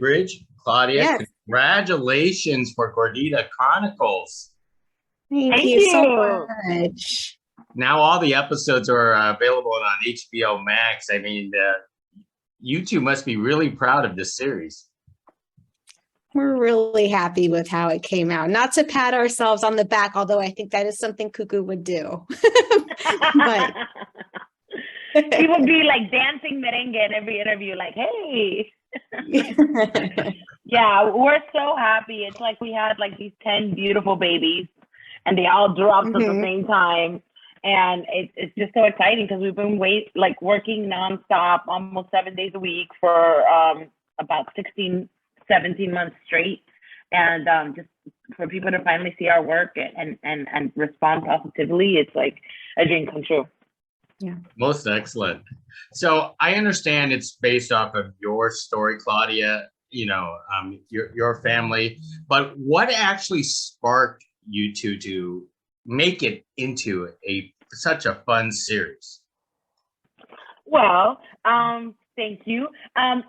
Bridge, Claudia, Yes. congratulations for Gordita Chronicles. Thank you so much. Now all the episodes are available on HBO Max. I mean, you two must be really proud of this series. We're really happy with how it came out. Not to pat ourselves on the back, although I think that is something Cucu would do. But he would be like dancing merengue in every interview, like, hey. Yeah, we're so happy. It's like we had like these 10 beautiful babies and they all dropped at the same time. And it's just so exciting because we've been working nonstop, almost 7 days a week for about 17 months straight. And just for people to finally see our work and respond positively, it's like a dream come true. Yeah. Most excellent. So I understand it's based off of your story, Claudia, your family, but what actually sparked you two to make it into such a fun series? Well, thank you.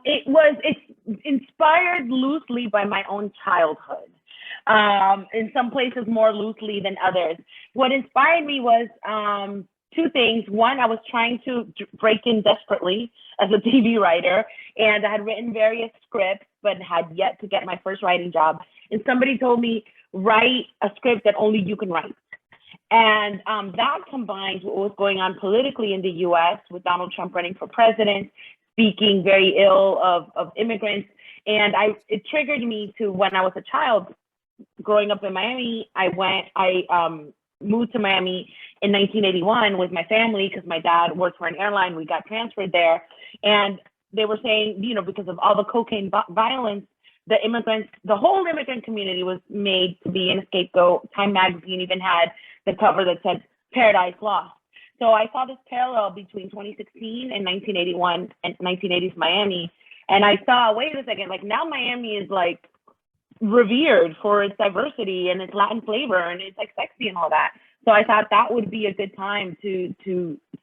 It's inspired loosely by my own childhood. In some places more loosely than others. What inspired me was two things. One, I was trying to break in desperately as a TV writer, and I had written various scripts, but had yet to get my first writing job. And somebody told me, write a script that only you can write. And that combined with what was going on politically in the US with Donald Trump running for president, speaking very ill of immigrants. And it triggered me to, when I was a child, growing up in Miami, I moved to Miami in 1981 with my family because my dad worked for an airline. We got transferred there. And they were saying, because of all the cocaine violence, the whole immigrant community was made to be a scapegoat. Time magazine even had the cover that said Paradise Lost. So I saw this parallel between 2016 and 1981 and 1980s Miami. And I saw, wait a second, like now Miami is like revered for its diversity and its Latin flavor and it's like sexy and all that. So I thought that would be a good time to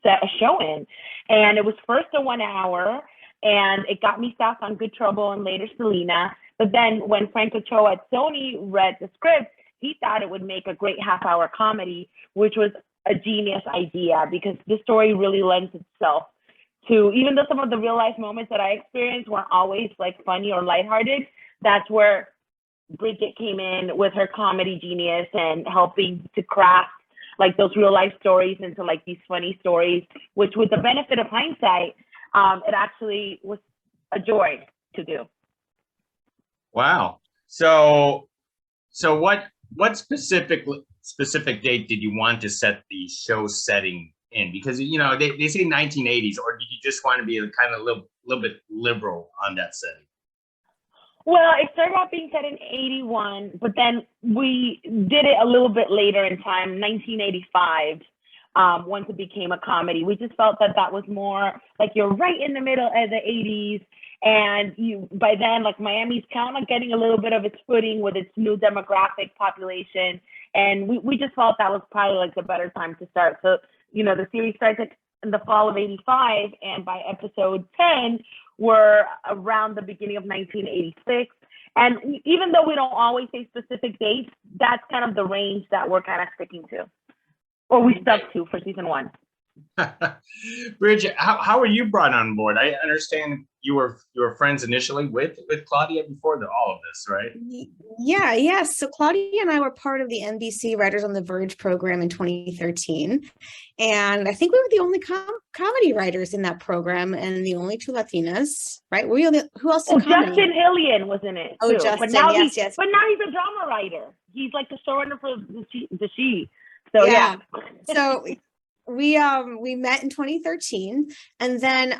set a show in. And it was first a 1 hour and it got me staffed on Good Trouble and later Selena. But then when Frank Ochoa at Sony read the script, he thought it would make a great half-hour comedy, which was a genius idea because this story really lends itself to, even though some of the real life moments that I experienced weren't always like funny or lighthearted, that's where Brigitte came in with her comedy genius and helping to craft like those real life stories into like these funny stories, which with the benefit of hindsight, it actually was a joy to do. Wow. So what specific date did you want to set the show setting in? Because they say 1980s, or did you just want to be kind of a little bit liberal on that setting? Well, it started out being set in 81, but then we did it a little bit later in time, 1985, once it became a comedy. We just felt that was more like you're right in the middle of the 80s. And by then, like Miami's kind of getting a little bit of its footing with its new demographic population. And we just felt that was probably like the better time to start. So, the series starts in the fall of 85. And by episode 10, we're around the beginning of 1986. And even though we don't always say specific dates, that's kind of the range that we're kind of sticking to, or we stuck to for season 1. Bridget, how were you brought on board? I understand you were friends initially with Claudia before all of this, right? Yeah. So Claudia and I were part of the NBC Writers on the Verge program in 2013. And I think we were the only comedy writers in that program and the only two Latinas, right? Who else did comedy? Justin Hillian was in it. Oh, too. Justin, but now yes. But now he's a drama writer. He's like the showrunner for the She. So yeah. So we met in 2013 and then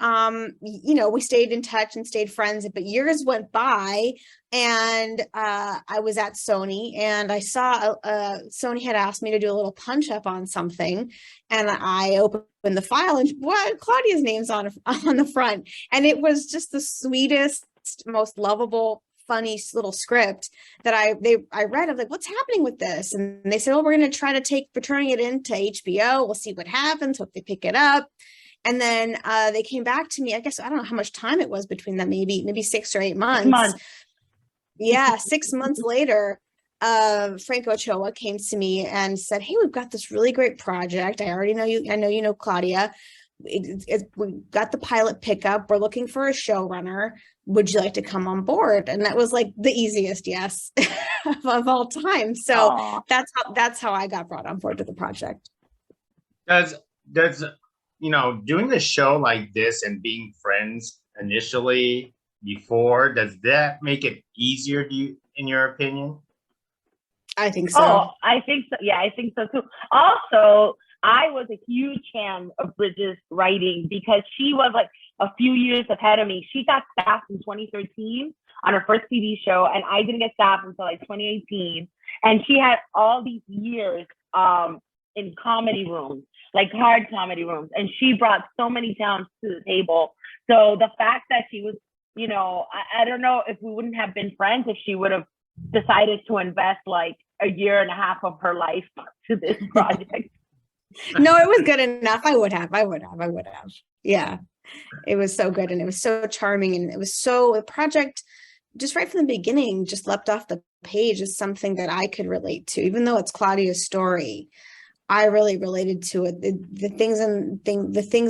we stayed in touch and stayed friends, but years went by and I was at Sony and I saw Sony had asked me to do a little punch up on something and I opened the file and Claudia's name's on the front and it was just the sweetest, most lovable, funny little script that I read. I'm like, what's happening with this? And they said, we're going to try to we're turning it into HBO. We'll see what happens. Hope they pick it up. And then they came back to me. I guess I don't know how much time it was between them, maybe 6 or 8 months. Yeah, 6 months later, Frank Ochoa came to me and said, "Hey, we've got this really great project. I already know you. I know you know Claudia. We got the pilot pickup. We're looking for a showrunner. Would you like to come on board?" And that was like the easiest yes of all time. So that's how I got brought on board to the project. Does doing a show like this and being friends initially before, does that make it easier to you, in your opinion? I think so. Oh, I think so. Yeah, I think so too. Also, I was a huge fan of Bridget's writing because she was like a few years ahead of me. She got staffed in 2013 on her first TV show, and I didn't get staffed until like 2018. And she had all these years in comedy rooms, like hard comedy rooms, and she brought so many talents to the table. So the fact that she was, I don't know if we wouldn't have been friends if she would have decided to invest like a year and a half of her life to this project. No, it was good enough. I would have. Yeah, it was so good, and it was so charming, and it was so a project just right from the beginning just leapt off the page as something that I could relate to, even though it's Claudia's story. I really related to it. The things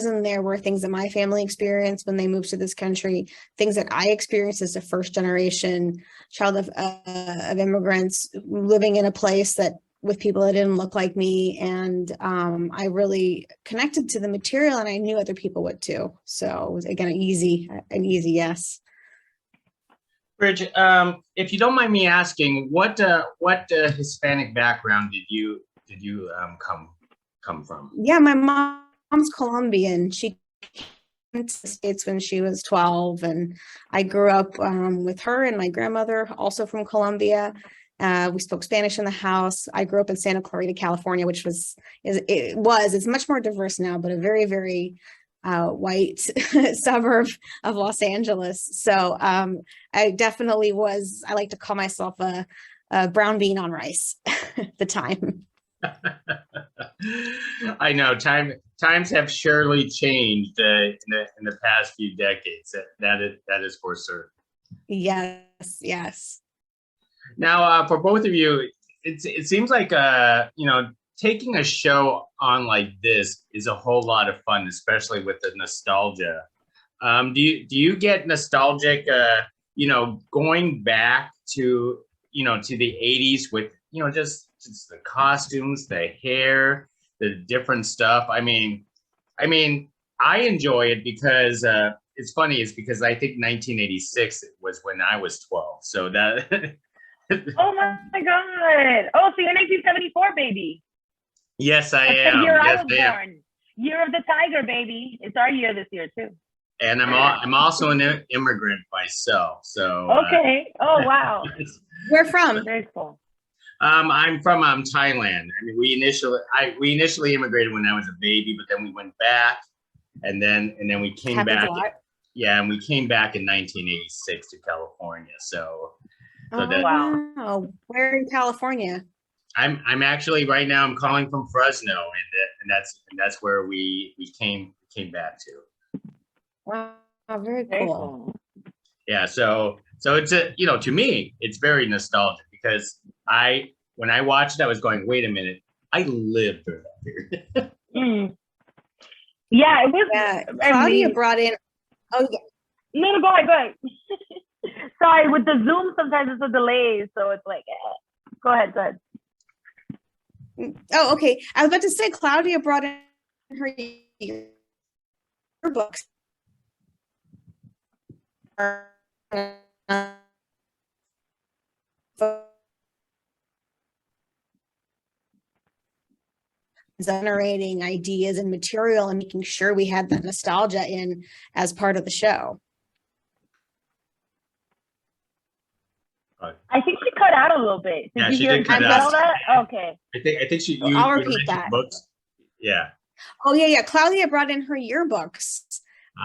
in there were things that my family experienced when they moved to this country, things that I experienced as a first generation child of immigrants living in a place that with people that didn't look like me. And I really connected to the material, and I knew other people would too. So it was, again, an easy yes. Bridget, if you don't mind me asking, what Hispanic background did you come from? Yeah, my mom's Colombian. She came to the States when she was 12, and I grew up with her and my grandmother, also from Colombia. We spoke Spanish in the house. I grew up in Santa Clarita, California, which it's much more diverse now, but a very, very white suburb of Los Angeles. So I definitely I like to call myself a brown bean on rice at the time. I know times have surely changed in the past few decades. That is for certain. Yes. Now, for both of you, it seems like taking a show on like this is a whole lot of fun, especially with the nostalgia. Do you get nostalgic? Going back to to the 80s with just the costumes, the hair, the different stuff. I mean, I enjoy it because it's funny. It's because I think 1986 was when I was 12. So that. Oh my God! Oh, so you're 1974, baby. Yes, I That's am. The year yes, I was born. Year of the Tiger, baby. It's our year this year too. And I'm also an immigrant myself. So. Okay. Oh wow. Where from? Very cool. I'm from Thailand. I mean, we initially immigrated when I was a baby, but then we went back, and then we came back. Yeah, and we came back in 1986 to California. So wow. Where in California? I'm actually right now. I'm calling from Fresno, and that's where we came back to. Wow, very cool. Yeah, so it's to me it's very nostalgic because when I watched it, I was going, wait a minute, I lived through that period. Yeah, it was. Yeah, Claudia brought in. Oh yeah. No, go ahead. Sorry, with the Zoom, sometimes it's a delay, so it's like, go ahead. Oh, okay. I was about to say, Claudia brought in her books. Generating ideas and material and making sure we had that nostalgia in as part of the show. I think she cut out a little bit. Did you did cut out. That? Okay. I think she. I'll repeat that. Books. Yeah. Oh yeah. Claudia brought in her yearbooks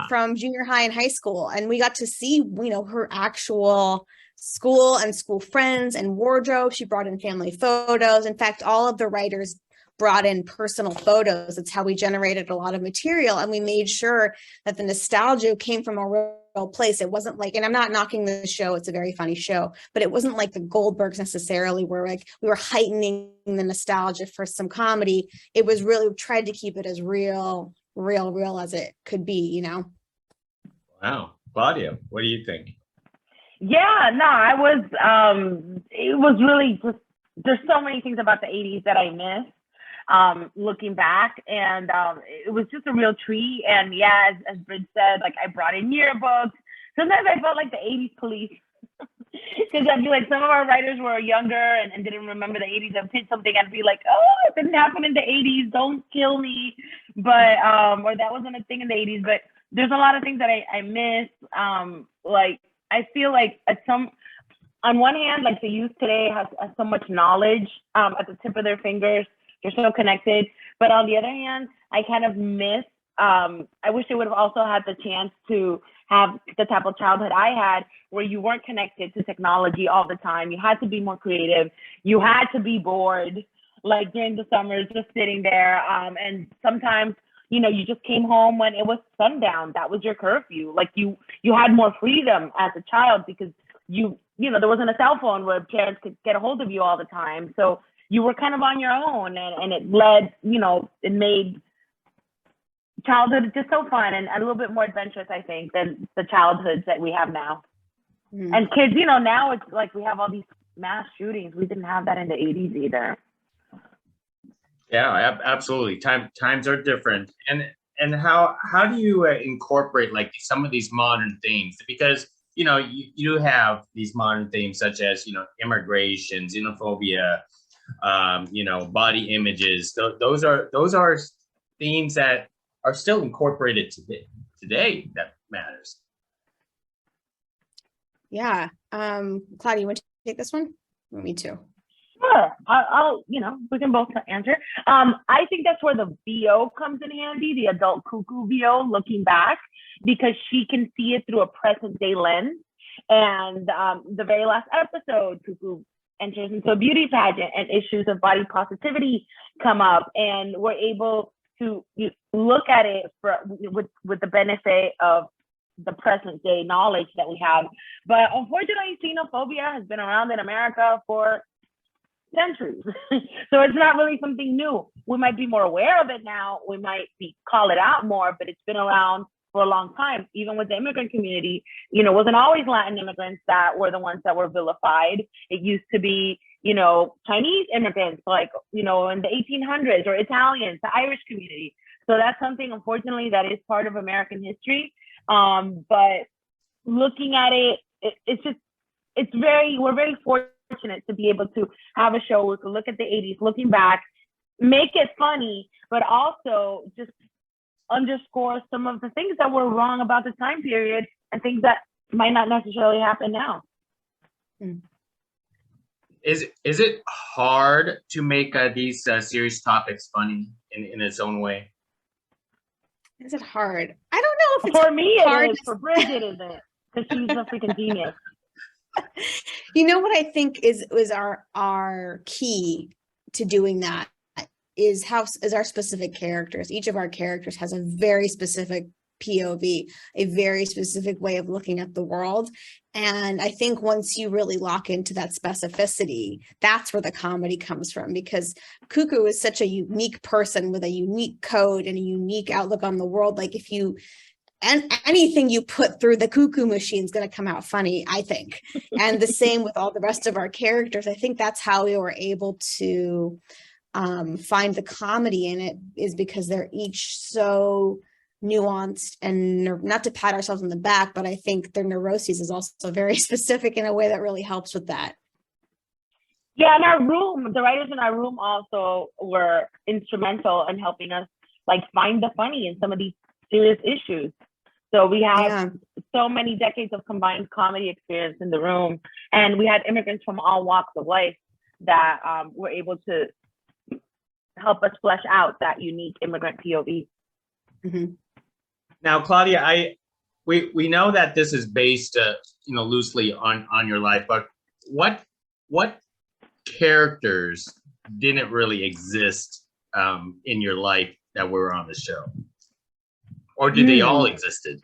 from junior high and high school, and we got to see her actual school and school friends and wardrobe. She brought in family photos. In fact, all of the writers brought in personal photos. That's how we generated a lot of material. And we made sure that the nostalgia came from a real place. It wasn't like, and I'm not knocking the show, it's a very funny show, but it wasn't like the Goldbergs necessarily, where like we were heightening the nostalgia for some comedy. It was really, we tried to keep it as real as it could be, you know? Wow. Claudia, what do you think? Yeah, no, I was, it was really just, there's so many things about the 80s that I miss, looking back, and it was just a real treat. And yeah, as Bridge said, like I brought in yearbooks. Sometimes I felt like the 80s police, because I'd be like, some of our writers were younger and didn't remember the 80s. I'd pitch something, I'd be like, oh, it didn't happen in the 80s, don't kill me. But, or that wasn't a thing in the 80s, but there's a lot of things that I miss. Like, I feel like on one hand, like the youth today has so much knowledge at the tip of their fingers. They're so connected. But on the other hand, I kind of miss, I wish they would have also had the chance to have the type of childhood I had, where you weren't connected to technology all the time. You had to be more creative. You had to be bored, like during the summers, just sitting there. And sometimes, you know, you just came home when it was sundown. That was your curfew. Like you had more freedom as a child, because you know, there wasn't a cell phone where parents could get a hold of you all the time. So you were kind of on your own, and it led, you know, it made childhood just so fun and a little bit more adventurous, I think, than the childhoods that we have now. Mm-hmm. And kids, you know, now it's like we have all these mass shootings. We didn't have that in the 80s either. Yeah, absolutely. Times are different. And how do you incorporate like some of these modern themes? Because, you know, you have these modern themes such as, you know, immigration, xenophobia, you know, body images. Those are themes that are still incorporated today that matters. Yeah. Claudia, you want to take this one? Me too. Sure. I'll, you know, we can both answer. I think that's where the VO comes in handy, the adult Cucu VO, looking back, because she can see it through a present day lens. And the very last episode, Cucu enters into a beauty pageant and issues of body positivity come up, and we're able to look at it with the benefit of the present day knowledge that we have. But unfortunately, xenophobia has been around in America for centuries. So it's not really something new. We might be more aware of it now. We might call it out more, but it's been around for a long time. Even with the immigrant community, you know, it wasn't always Latin immigrants that were the ones that were vilified. It used to be, you know, Chinese immigrants, like, you know, in the 1800s, or Italians, the Irish community. So that's something, unfortunately, that is part of American history. But looking at it, we're very fortunate to be able to have a show to look at the 80s, looking back, make it funny, but also just underscore some of the things that were wrong about the time period and things that might not necessarily happen now. Is it hard to make these serious topics funny in its own way? Is it hard? I don't know if it's for me hard. It is. For Bridget, it isn't, because she's a freaking genius. You know what I think is our key to doing that is our specific characters. Each of our characters has a very specific POV, a very specific way of looking at the world. And I think once you really lock into that specificity, that's where the comedy comes from, because Cucu is such a unique person with a unique code and a unique outlook on the world. Like anything you put through the Cucu machine is going to come out funny, I think. And the same with all the rest of our characters. I think that's how we were able to find the comedy in it, is because they're each so nuanced, and not to pat ourselves on the back, but I think their neuroses is also very specific in a way that really helps with that. Yeah, in our room, the writers in our room also were instrumental in helping us like find the funny in some of these serious issues. So we have so many decades of combined comedy experience in the room, and we had immigrants from all walks of life that were able to help us flesh out that unique immigrant POV. Mm-hmm. Now, Claudia, we know that this is based, you know, loosely on your life, but what characters didn't really exist in your life that were on the show? Or did they all existed?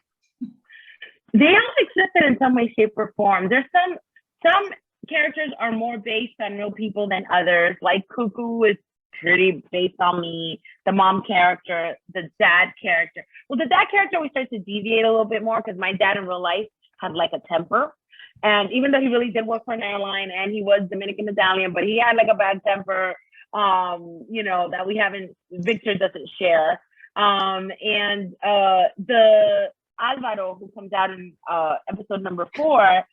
They all existed in some way, shape, or form. There's some characters are more based on real people than others. Like Cucu is pretty based on me. The mom character, the dad character. Well, the dad character, we started to deviate a little bit more because my dad in real life had like a temper. And even though he really did work for an airline and he was Dominican Italian, but he had like a bad temper, you know, that we haven't, Victor doesn't share. And the Alvaro, who comes out in episode number 4,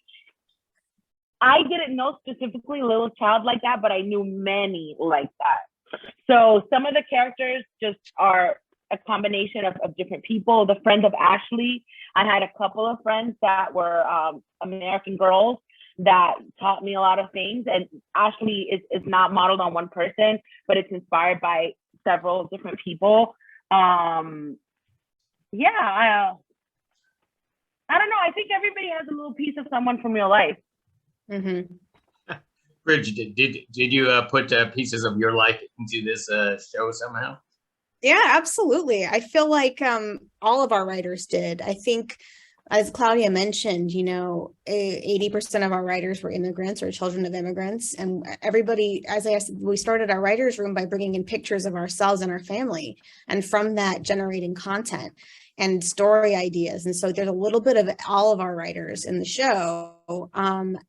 I didn't know specifically Little Child like that, but I knew many like that. So some of the characters just are a combination of different people. The friends of Ashley, I had a couple of friends that were American girls that taught me a lot of things. And Ashley is not modeled on one person, but it's inspired by several different people. I don't know. I think everybody has a little piece of someone from real life. Mm-hmm. Bridget, did you put pieces of your life into this show somehow? Yeah, absolutely. I feel like all of our writers did. I think, as Claudia mentioned, you know, 80% of our writers were immigrants or children of immigrants. And everybody, as I said, we started our writers' room by bringing in pictures of ourselves and our family, and from that generating content and story ideas. And so there's a little bit of all of our writers in the show.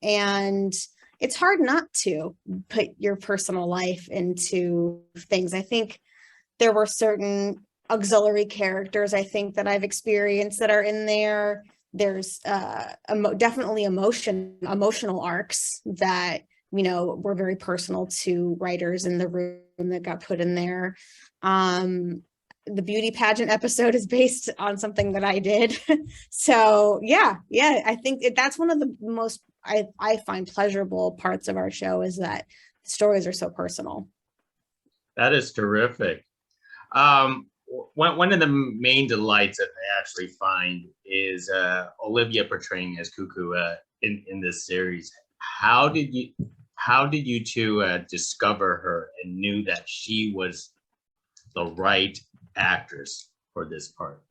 And it's hard not to put your personal life into things. I think there were certain auxiliary characters, I think, that I've experienced that are in there. There's definitely emotional arcs that, you know, were very personal to writers in the room that got put in there. The beauty pageant episode is based on something that I did. So yeah, I think that's one of the most I find pleasurable parts of our show, is that the stories are so personal. That is terrific. One of the main delights that I actually find is Olivia portraying as Cucu in this series. How did you two discover her and knew that she was the right actress for this part?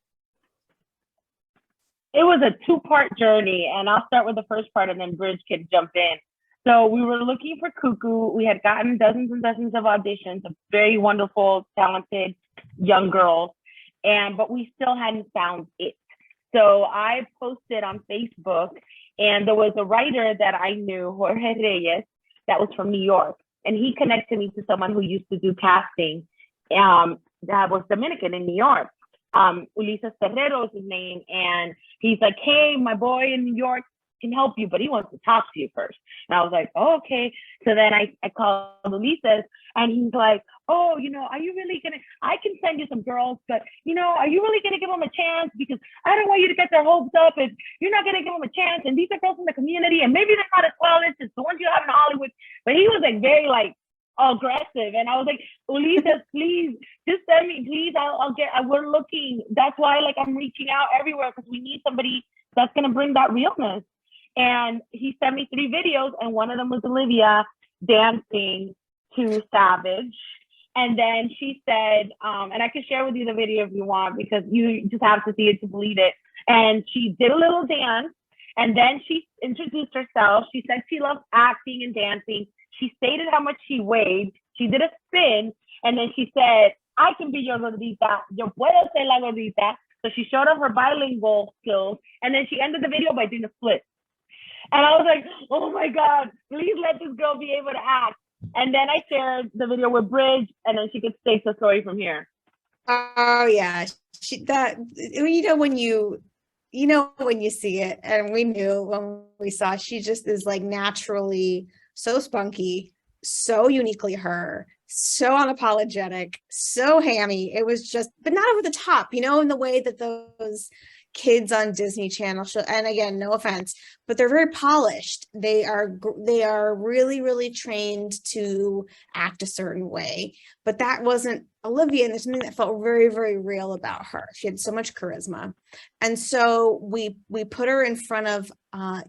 It was a 2-part journey, and I'll start with the first part and then Bridge can jump in. So we were looking for Cucu. We had gotten dozens and dozens of auditions of very wonderful, talented young girls, but we still hadn't found it. So I posted on Facebook, and there was a writer that I knew, Jorge Reyes, that was from New York, and he connected me to someone who used to do casting that was Dominican in New York. Ulises Terrero is his name, and he's like, hey, my boy in New York can help you, but he wants to talk to you first. And I was like, oh, okay. So then I called Ulises, and he's like, oh, you know, are you really gonna, I can send you some girls, but, you know, are you really gonna give them a chance? Because I don't want you to get their hopes up if you're not gonna give them a chance. And these are girls in the community, and maybe they're not as polished as the ones you have in Hollywood. But he was like very like aggressive, and I was like, Ulises, please just send me, please. We're looking. That's why like I'm reaching out everywhere, because we need somebody that's gonna bring that realness. And he sent me 3 videos, and one of them was Olivia dancing to Savage. And then she said, and I can share with you the video if you want, because you just have to see it to believe it. And she did a little dance, and then she introduced herself. She said she loves acting and dancing. She stated how much she weighed. She did a spin, and then she said, I can be your gordita. Yo puedo ser la gordita. So she showed off her bilingual skills, and then she ended the video by doing a split. And I was like, oh my God, please let this girl be able to act. And then I shared the video with Bridge, and then she could take the story from here. Oh yeah, when you see it, and we knew when we saw, she just is like naturally so spunky, so uniquely her, so unapologetic, so hammy. It was just, but not over the top, you know, in the way that those kids on Disney Channel show. And again, no offense, but they're very polished. They are really, really trained to act a certain way. But that wasn't Olivia, and there's something that felt very, very real about her. She had so much charisma. And so we put her in front of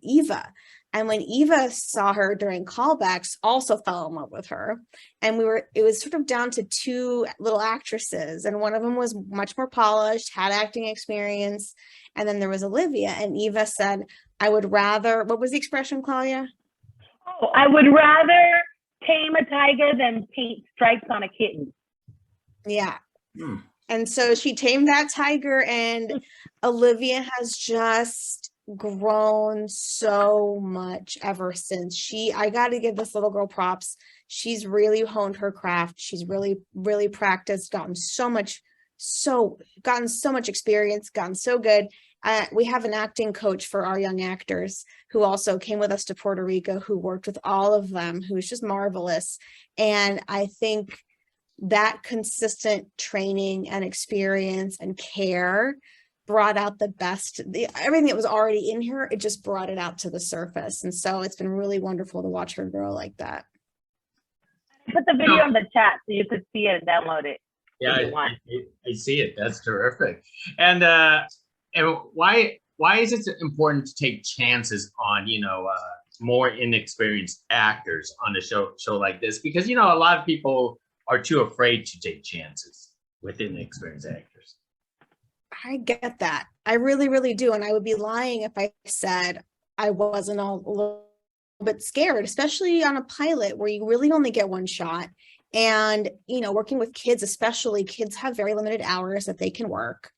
Eva. And when Eva saw her during callbacks, also fell in love with her. And it was sort of down to two little actresses. And one of them was much more polished, had acting experience. And then there was Olivia. And Eva said, I would rather, what was the expression, Claudia? Oh, I would rather tame a tiger than paint stripes on a kitten. Yeah. And so she tamed that tiger, and Olivia has just grown so much ever since. I got to give this little girl props. She's really honed her craft. She's really, really practiced, gotten so much experience, gotten so good. We have an acting coach for our young actors who also came with us to Puerto Rico, who worked with all of them, who's just marvelous. And I think that consistent training and experience and care brought out the best, everything that was already in her, it just brought it out to the surface. And so it's been really wonderful to watch her grow like that. Put the video in the chat so you could see it and download it. Yeah, I see it. That's terrific. And why is it important to take chances on, more inexperienced actors on a show like this? Because, a lot of people are too afraid to take chances with inexperienced actors. I get that. I really, really do. And I would be lying if I said I wasn't a little bit scared, especially on a pilot where you really only get one shot. And, working with kids, especially, kids have very limited hours that they can work.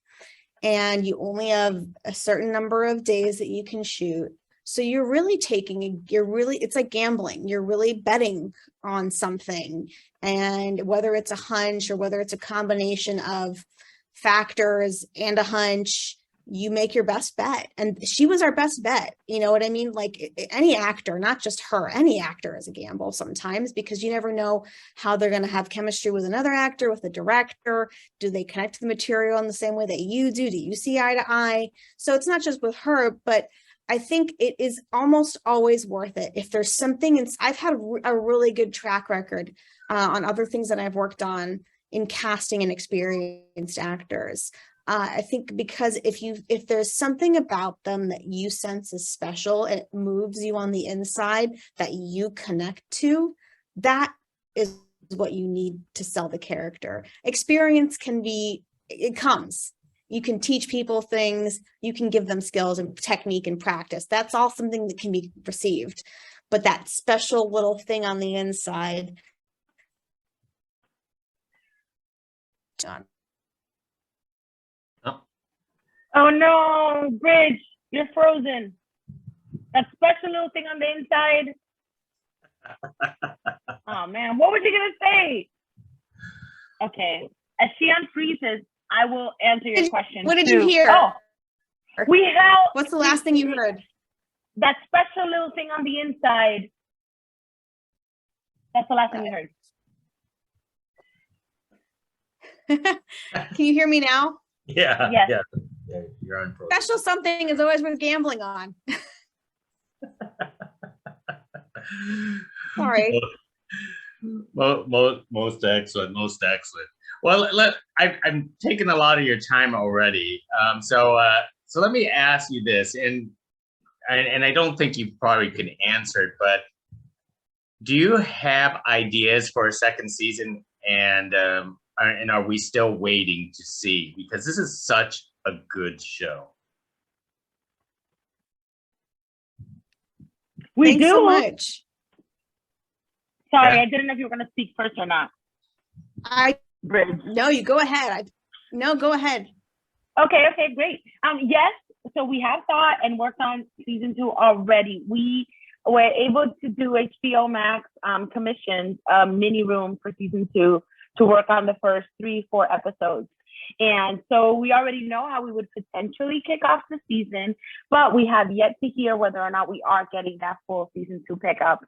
And you only have a certain number of days that you can shoot. So it's like gambling. You're really betting on something. And whether it's a hunch or whether it's a combination of factors and a hunch, you make your best bet. And she was our best bet. You know what I mean? Like any actor, not just her, any actor is a gamble sometimes, because you never know how they're going to have chemistry with another actor, with the director. Do they connect to the material in the same way that you do? Do you see eye to eye? So it's not just with her, but I think it is almost always worth it. If there's something, I've had a really good track record on other things that I've worked on in casting and experienced actors. I think because if there's something about them that you sense is special, it moves you on the inside, that you connect to, that is what you need to sell the character. Experience it comes. You can teach people things, you can give them skills and technique and practice. That's all something that can be received. But that special little thing on the inside, John. Oh no, Bridge, you're frozen. That special little thing on the inside. Oh man, what was you gonna say? Okay, as she unfreezes, I will answer your question. What did you hear? Oh, what's the last thing you heard? That special little thing on the inside. That's the last thing we heard. Can you hear me now? Yeah. Yes. Yeah. Yeah, you're on. Special something is always worth gambling on. Sorry. Most excellent. Well, I'm taking a lot of your time already. So let me ask you this, and I don't think you probably can answer it, but do you have ideas for a second season? And are we still waiting to see? Because this is such a good show. Thanks so much. Sorry, I didn't know if you were going to speak first or not. No, you go ahead. Go ahead. Okay, great. Yes, so we have thought and worked on season 2 already. We were able to do HBO Max commissions, mini room for season 2 to work on the first 3-4 episodes. And so we already know how we would potentially kick off the season, but we have yet to hear whether or not we are getting that full season 2 pickup.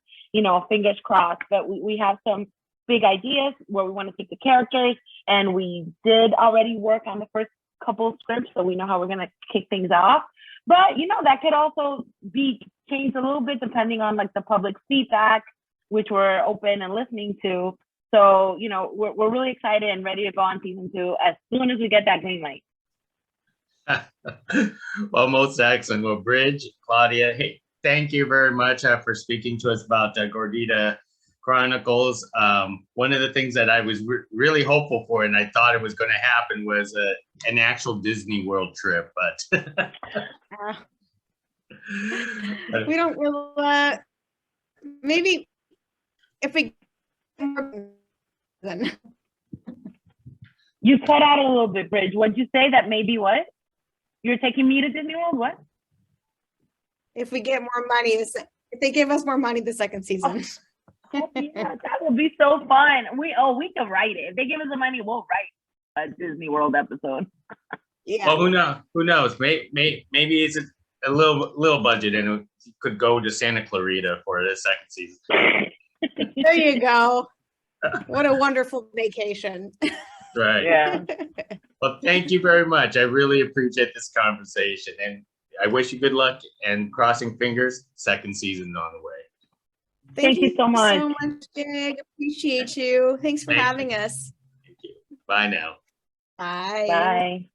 Fingers crossed. But we have some big ideas where we want to take the characters, and we did already work on the first couple scripts, so we know how we're going to kick things off. But that could also be changed a little bit depending on the public feedback, which we're open and listening to. So, we're really excited and ready to go on season 2 as soon as we get that green light. Well, most excellent. Well, Bridge, Claudia, hey, thank you very much for speaking to us about Gordita Chronicles. One of the things that I was really hopeful for, and I thought it was going to happen, was an actual Disney World trip. But we don't really. Maybe if we. Then. You cut out a little bit, Bridge. What'd you say? That maybe what? You're taking me to Disney World? What? If we get more money, if they give us more money the second season. Oh, yeah, that will be so fun. We can write it. If they give us the money, we'll write a Disney World episode. Yeah. Well, who knows? Maybe it's a little budget, and it could go to Santa Clarita for the second season. There you go. What a wonderful vacation. Right. Yeah. Well, thank you very much. I really appreciate this conversation, and I wish you good luck, and crossing fingers, second season on the way. Thank you so much. So much, Dig. Appreciate you. Thanks for having us. Thank you. Bye now. Bye. Bye.